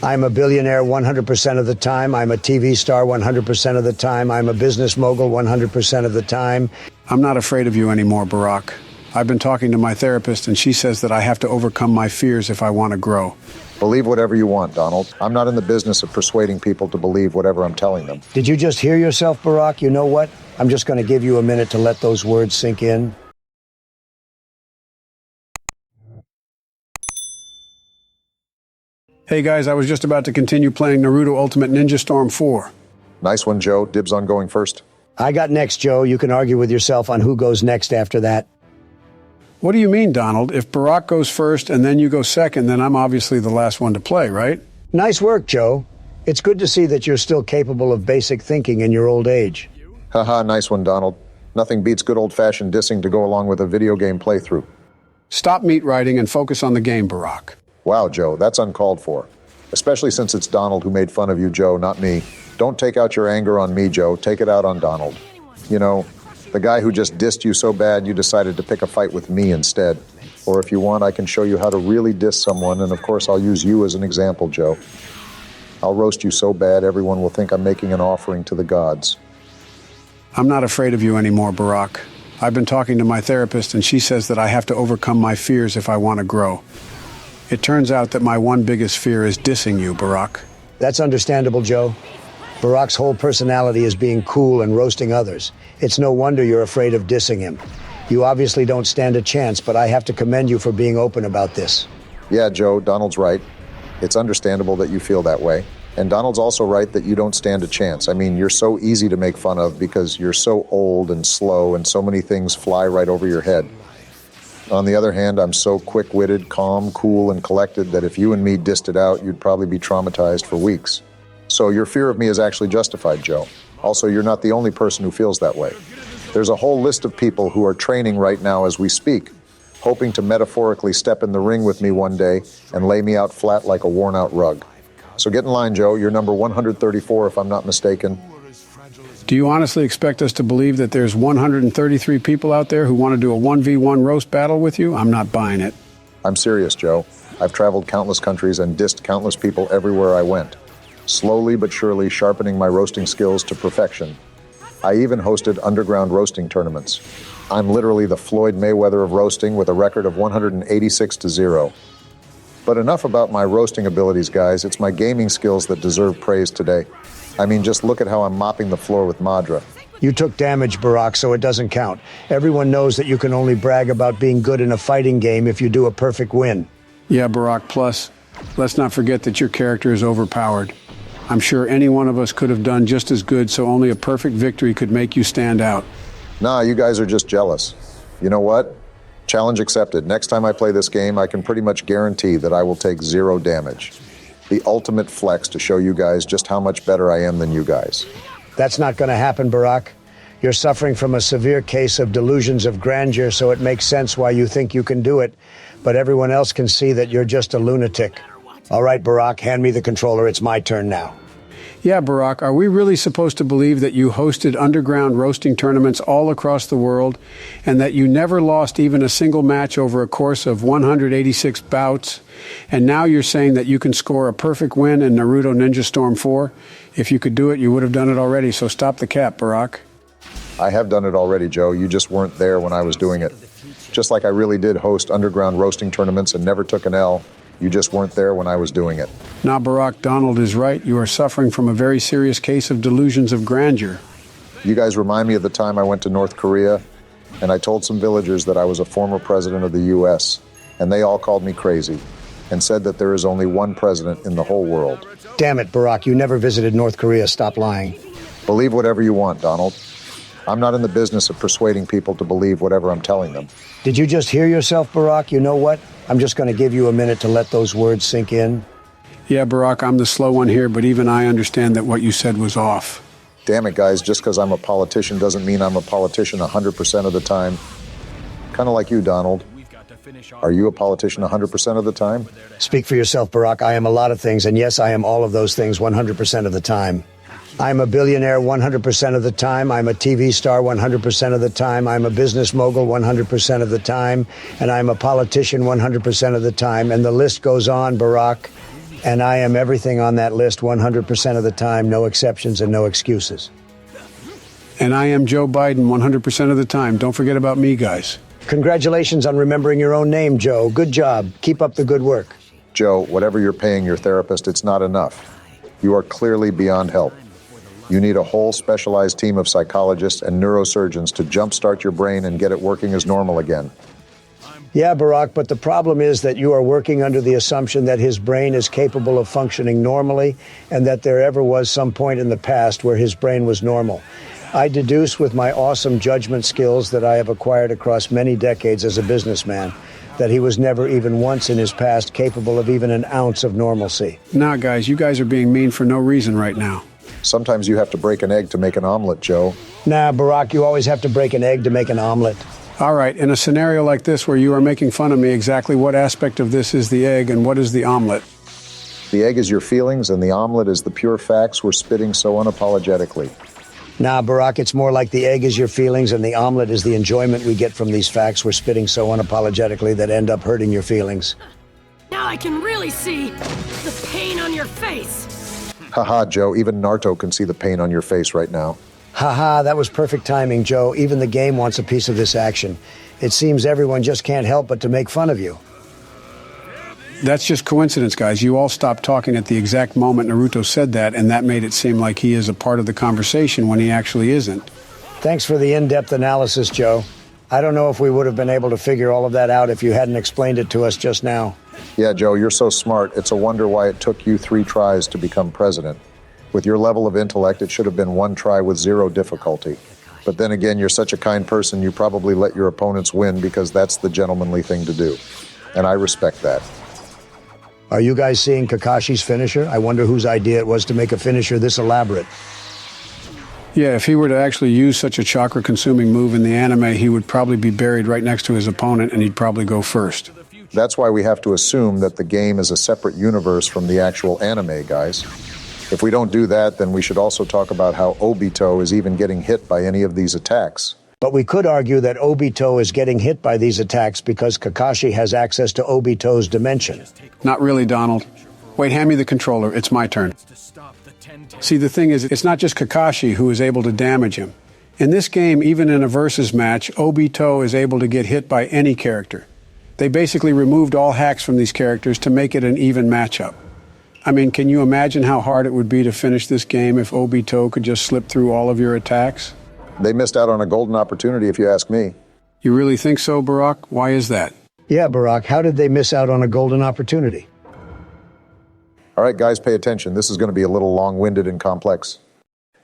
I'm a billionaire 100% of the time. I'm a TV star 100% of the time. I'm a business mogul 100% of the time. I'm not afraid of you anymore, Barack. I've been talking to my therapist, and she says that I have to overcome my fears if I want to grow. Believe whatever you want, Donald. I'm not in the business of persuading people to believe whatever I'm telling them. Did you just hear yourself, Barack? You know what? I'm just going to give you a minute to let those words sink in. Hey guys, I was just about to continue playing Naruto Ultimate Ninja Storm 4. Nice one, Joe. Dibs on going first. I got next, Joe. You can argue with yourself on who goes next after that. What do you mean, Donald? If Barack goes first and then you go second, then I'm obviously the last one to play, right? Nice work, Joe. It's good to see that you're still capable of basic thinking in your old age. Haha, nice one, Donald. Nothing beats good old-fashioned dissing to go along with a video game playthrough. Stop meat writing and focus on the game, Barack. Wow, Joe, that's uncalled for. Especially since it's Donald who made fun of you, Joe, not me. Don't take out your anger on me, Joe. Take it out on Donald. You know, the guy who just dissed you so bad you decided to pick a fight with me instead. Or if you want, I can show you how to really diss someone, and of course I'll use you as an example, Joe. I'll roast you so bad everyone will think I'm making an offering to the gods. I'm not afraid of you anymore, Barack. I've been talking to my therapist, and she says that I have to overcome my fears if I want to grow. It turns out that my one biggest fear is dissing you, Barack. That's understandable, Joe. Barack's whole personality is being cool and roasting others. It's no wonder you're afraid of dissing him. You obviously don't stand a chance, but I have to commend you for being open about this. Yeah, Joe, Donald's right. It's understandable that you feel that way. And Donald's also right that you don't stand a chance. I mean, you're so easy to make fun of because you're so old and slow and so many things fly right over your head. On the other hand, I'm so quick-witted, calm, cool, and collected that if you and me dissed it out, you'd probably be traumatized for weeks. So your fear of me is actually justified, Joe. Also, you're not the only person who feels that way. There's a whole list of people who are training right now as we speak, hoping to metaphorically step in the ring with me one day and lay me out flat like a worn-out rug. So get in line, Joe. You're number 134, if I'm not mistaken. Do you honestly expect us to believe that there's 133 people out there who want to do a 1v1 roast battle with you? I'm not buying it. I'm serious, Joe. I've traveled countless countries and dissed countless people everywhere I went, slowly but surely sharpening my roasting skills to perfection. I even hosted underground roasting tournaments. I'm literally the Floyd Mayweather of roasting with a record of 186-0. But enough about my roasting abilities, guys. It's my gaming skills that deserve praise today. I mean, just look at how I'm mopping the floor with Madra. You took damage, Barack, so it doesn't count. Everyone knows that you can only brag about being good in a fighting game if you do a perfect win. Yeah, Barack, plus, let's not forget that your character is overpowered. I'm sure any one of us could have done just as good, so only a perfect victory could make you stand out. Nah, you guys are just jealous. You know what? Challenge accepted. Next time I play this game, I can pretty much guarantee that I will take 0 damage. The ultimate flex to show you guys just how much better I am than you guys. That's not going to happen, Barack. You're suffering from a severe case of delusions of grandeur, so it makes sense why you think you can do it. But everyone else can see that you're just a lunatic. All right, Barack, hand me the controller. It's my turn now. Yeah, Barack, are we really supposed to believe that you hosted underground roasting tournaments all across the world and that you never lost even a single match over a course of 186 bouts? And now you're saying that you can score a perfect win in Naruto Ninja Storm 4? If you could do it, you would have done it already, so stop the cap, Barack. I have done it already, Joe. You just weren't there when I was doing it. Just like I really did host underground roasting tournaments and never took an L. You just weren't there when I was doing it. Now, Barack, Donald is right. You are suffering from a very serious case of delusions of grandeur. You guys remind me of the time I went to North Korea, and I told some villagers that I was a former president of the U.S., and they all called me crazy and said that there is only one president in the whole world. Damn it, Barack, you never visited North Korea. Stop lying. Believe whatever you want, Donald. I'm not in the business of persuading people to believe whatever I'm telling them. Did you just hear yourself, Barack? You know what? I'm just going to give you a minute to let those words sink in. Yeah, Barack, I'm the slow one here, but even I understand that what you said was off. Damn it, guys, just because I'm a politician doesn't mean I'm a politician 100% of the time. Kind of like you, Donald. Are you a politician 100% of the time? Speak for yourself, Barack. I am a lot of things, and yes, I am all of those things 100% of the time. I'm a billionaire 100% of the time. I'm a TV star 100% of the time. I'm a business mogul 100% of the time. And I'm a politician 100% of the time. And the list goes on, Barack. And I am everything on that list 100% of the time, no exceptions and no excuses. And I am Joe Biden 100% of the time. Don't forget about me, guys. Congratulations on remembering your own name, Joe. Good job. Keep up the good work. Joe, whatever you're paying your therapist, it's not enough. You are clearly beyond help. You need a whole specialized team of psychologists and neurosurgeons to jumpstart your brain and get it working as normal again. Yeah, Barack, but the problem is that you are working under the assumption that his brain is capable of functioning normally and that there ever was some point in the past where his brain was normal. I deduce with my awesome judgment skills that I have acquired across many decades as a businessman that he was never even once in his past capable of even an ounce of normalcy. Nah, guys, you guys are being mean for no reason right now. Sometimes you have to break an egg to make an omelet, Joe. Nah, Barack, you always have to break an egg to make an omelet. All right, in a scenario like this where you are making fun of me, exactly what aspect of this is the egg and what is the omelet? The egg is your feelings and the omelet is the pure facts we're spitting so unapologetically. Nah, Barack, it's more like the egg is your feelings and the omelet is the enjoyment we get from these facts we're spitting so unapologetically that end up hurting your feelings. Now I can really see the pain on your face. Haha, Joe, even Naruto can see the pain on your face right now. Haha, that was perfect timing, Joe. Even the game wants a piece of this action. It seems everyone just can't help but to make fun of you. That's just coincidence, guys. You all stopped talking at the exact moment Naruto said that, and that made it seem like he is a part of the conversation when he actually isn't. Thanks for the in-depth analysis, Joe. I don't know if we would have been able to figure all of that out if you hadn't explained it to us just now. Yeah, Joe, you're so smart. It's a wonder why it took you 3 tries to become president. With your level of intellect, it should have been 1 try with 0 difficulty. But then again, you're such a kind person, you probably let your opponents win because that's the gentlemanly thing to do. And I respect that. Are you guys seeing Kakashi's finisher? I wonder whose idea it was to make a finisher this elaborate. Yeah, if he were to actually use such a chakra-consuming move in the anime, he would probably be buried right next to his opponent, and he'd probably go first. That's why we have to assume that the game is a separate universe from the actual anime, guys. If we don't do that, then we should also talk about how Obito is even getting hit by any of these attacks. But we could argue that Obito is getting hit by these attacks because Kakashi has access to Obito's dimension. Not really, Donald. Wait, hand me the controller. It's my turn. See, the thing is, it's not just Kakashi who is able to damage him. In this game, even in a versus match, Obito is able to get hit by any character. They basically removed all hacks from these characters to make it an even matchup. I mean, can you imagine how hard it would be to finish this game if Obito could just slip through all of your attacks? They missed out on a golden opportunity, if you ask me. You really think so, Barack? Why is that? Yeah, Barack, how did they miss out on a golden opportunity? All right, guys, pay attention. This is going to be a little long-winded and complex.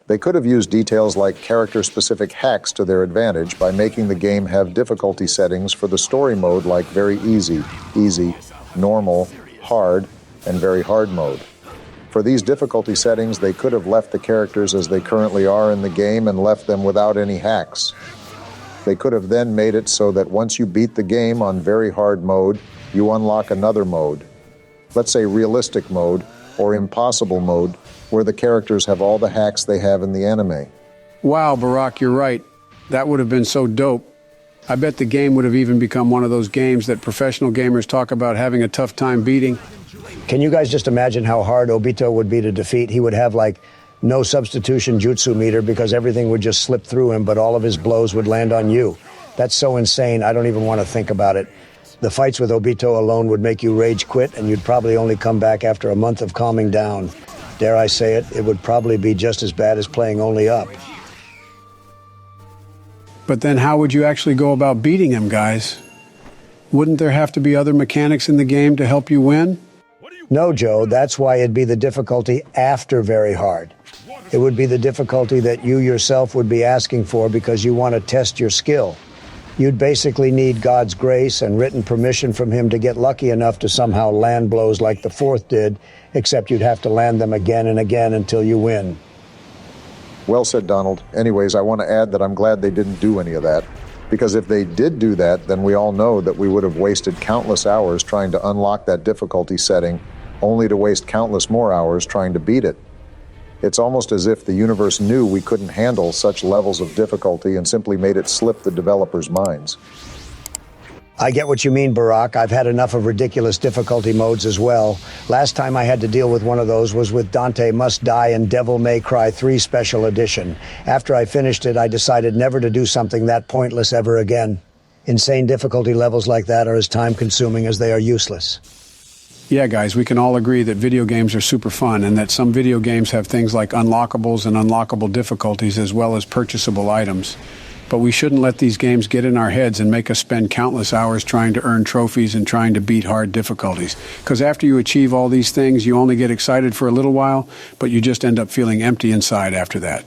They could have used details like character-specific hacks to their advantage by making the game have difficulty settings for the story mode like very easy, easy, normal, hard, and very hard mode. For these difficulty settings, they could have left the characters as they currently are in the game and left them without any hacks. They could have then made it so that once you beat the game on very hard mode, you unlock another mode. Let's say realistic mode or impossible mode, where the characters have all the hacks they have in the anime. Wow, Barack, you're right. That would have been so dope. I bet the game would have even become one of those games that professional gamers talk about having a tough time beating. Can you guys just imagine how hard Obito would be to defeat? He would have, like, no substitution jutsu meter because everything would just slip through him, but all of his blows would land on you. That's so insane, I don't even want to think about it. The fights with Obito alone would make you rage quit, and you'd probably only come back after a month of calming down. Dare I say it, it would probably be just as bad as playing only up. But then how would you actually go about beating him, guys? Wouldn't there have to be other mechanics in the game to help you win? No, Joe, that's why it'd be the difficulty after very hard. It would be the difficulty that you yourself would be asking for because you want to test your skill. You'd basically need God's grace and written permission from him to get lucky enough to somehow land blows like the fourth did, except you'd have to land them again and again until you win. Well said, Donald. Anyways, I want to add that I'm glad they didn't do any of that. Because if they did do that, then we all know that we would have wasted countless hours trying to unlock that difficulty setting, only to waste countless more hours trying to beat it. It's almost as if the universe knew we couldn't handle such levels of difficulty and simply made it slip the developers' minds. I get what you mean, Barack. I've had enough of ridiculous difficulty modes as well. Last time I had to deal with one of those was with Dante Must Die and Devil May Cry 3 Special Edition. After I finished it, I decided never to do something that pointless ever again. Insane difficulty levels like that are as time-consuming as they are useless. Yeah, guys, we can all agree that video games are super fun and that some video games have things like unlockables and unlockable difficulties as well as purchasable items. But we shouldn't let these games get in our heads and make us spend countless hours trying to earn trophies and trying to beat hard difficulties. Because after you achieve all these things, you only get excited for a little while, but you just end up feeling empty inside after that.